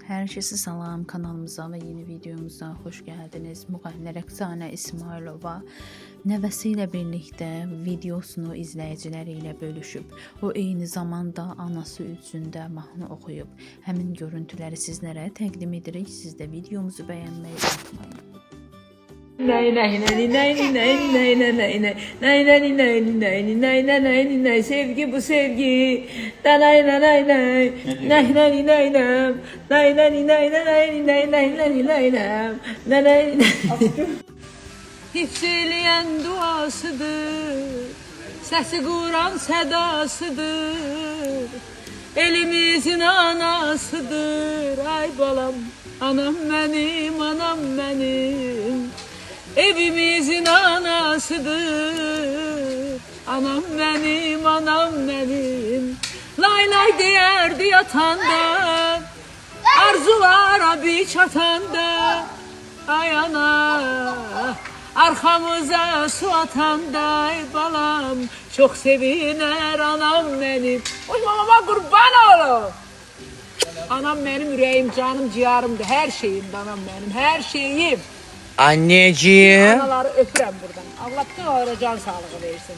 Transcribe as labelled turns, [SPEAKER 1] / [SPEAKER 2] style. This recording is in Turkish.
[SPEAKER 1] Herkese salam, kanalımıza ve yeni videomuza hoş geldiniz. Müğənni Rəqsanə İsmailova nəvəsiyle birlikte videosunu izleyicileriyle bölüşüb. O eyni zamanda anası üçün də mahnı oxuyub. Həmin görüntüləri sizlərə təqdim edirik. Siz de videomuzu beğenmeyi unutmayın.
[SPEAKER 2] Sevgi bu sevgi. Nay nay nay nay. Nay nay nay nay. Nay nay nay nay nay nay nay nay nay nay. Hifz eyleyen duasıdır. Sesi Kur'an sedasıdır. Elimizin anasıdır. Ay balam, anam benim, anam benim. Evimizin anasıdır. Anam benim, anam benim. Lay lay derdi yatanda, arzulara bir çatanda. Ay ana, arkamıza su atanda. Ay balam, çok seviner anam benim. Oy babama kurban olun. Anam benim yüreğim, canım, ciğerimdi, her şeyimdi anam benim, her şeyim.
[SPEAKER 3] Anneciğim.
[SPEAKER 2] Anaları öpürəm buradan. Allah bütün onlara can sağlığı versin.